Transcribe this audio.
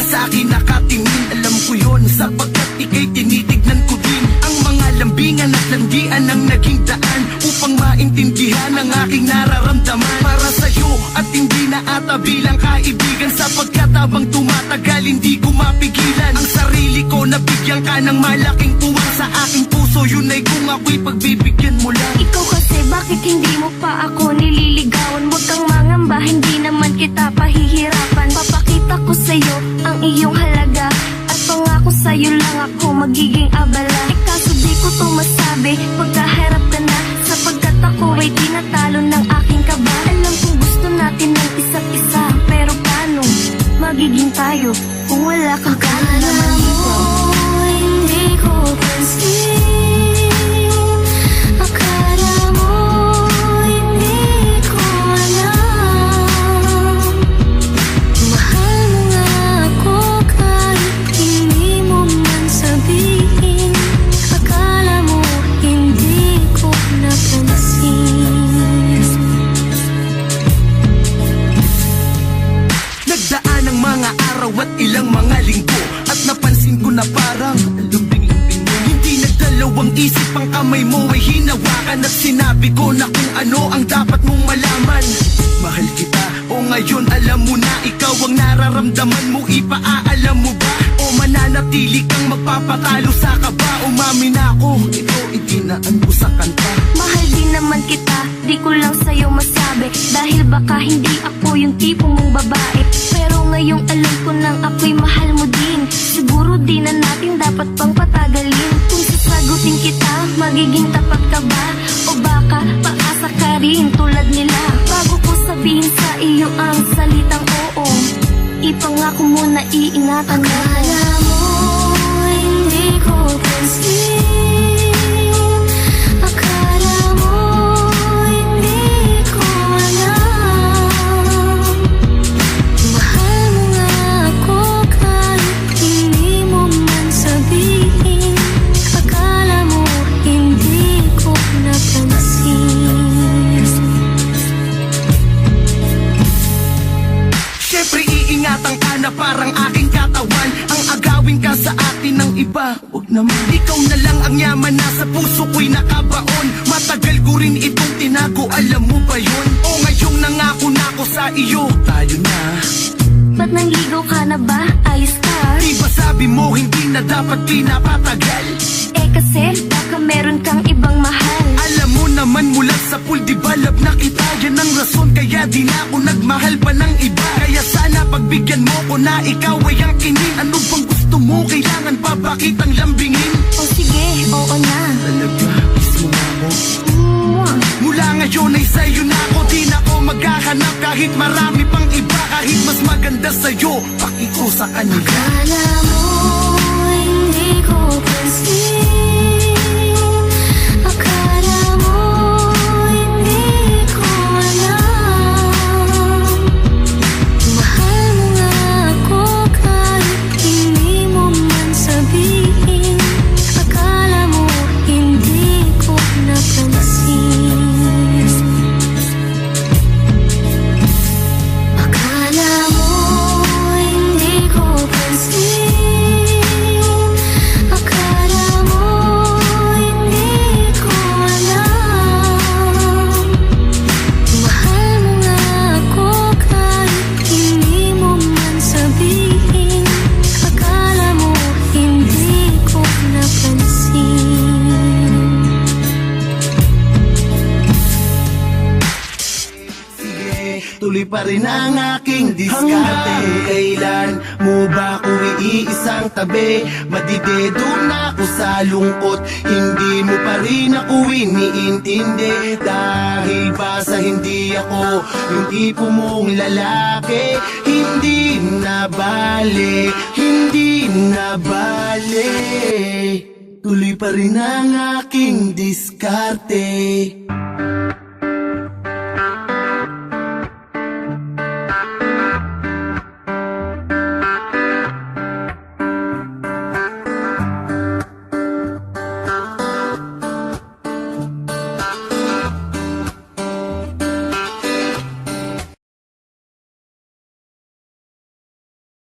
na sa'kin nakatingin. Alam ko yon sapagkat ika'y tinitignan ko din. Ang mga lambingan at landian ang naging daan upang maintindihan ang aking nararamdaman para sa'yo at hindi na ata bilang kaibigan, sapagkat habang tumatagal hindi ko mapigilan ang sarili ko na bigyan ka ng malaking tuwang sa aking puso. Yun ay kung ako'y pagbibigyan mo lang. Ikaw kasi bakit hindi mo pa ako nililigawan? Huwag kang mangamba, hindi naman kita pahihirapan. Papakita ko sa'yo ang iyong halaga at pangako sa'yo lang ako magiging abala. Kaso di ko to masabi pagkaharap ka na, sapagkat ako ay tinatalo ng aking kaba. Alam kong gusto natin ng isa't isa, pero paano magiging tayo kung wala kang naman dito? Hindi ko pansin. At ilang mga linggo at napansin ko na parang lumbing-lumbing mo. Hindi nagdalawang isip ang kamay mo ay hinawakan at sinabi ko na kung ano ang dapat mong malaman. Mahal kita o ngayon alam mo na ikaw ang nararamdaman mo, ipaalam mo ba? O mananatili kang magpapatalo sa kaba? Umami na ako, ito itinaan ko sa kanta. Mahal din naman kita, di ko lang sa'yo masabi, dahil baka hindi ako yung tipo mong babae. Pero ngayong alam ko nang ako'y mahal mo din, siguro di na natin dapat pang patagalin. Kung sasagutin kita, magiging tapat ka ba? O baka paasa ka rin tulad nila? Bago ko sabihin sa iyo ang salitang oo, ipangako mo na iingatan mo. Akala mo hindi ko pansin. Na parang aking katawan ang agawin ka sa atin ng iba. Huwag naman, ikaw na lang ang yaman na sa puso ko'y nakabaon. Matagal ko rin itong tinago, alam mo ba yun? O ngayong nangako na ako sa iyo, tayo na. Ba't nangligaw ka na ba? Ayos ka? Di ba sabi mo hindi na dapat pinapatagal? Eh kasi baka meron kang ibang mahal. Alam mo naman mula sa pool di ba love na kita? Yan ang rason kaya di na ako nagmahal pa ng iba. Kaya sana pagbigyan mo ko na ikaw ay ang kinin. Ano bang gusto mo? Kailangan pa ba kitang lambingin? O sige, oo na. Talaga, kiss mo na ako. Mula ngayon ay sa'yo na ako, di na ako maghahanap kahit marami pang iba. Kahit mas maganda sa'yo, pakiko sa kanila. Akala mo hindi ko pansin. Tuloy pa rin ang aking diskarte. Hanggang kailan mo ba ako iisang tabi? Madidedo na ako sa lungkot, hindi mo pa rin ako iniintindi. Dahil ba sa hindi ako yung tipo mong lalaki? Hindi na bale, hindi na bale. Tuloy pa rin ang aking diskarte.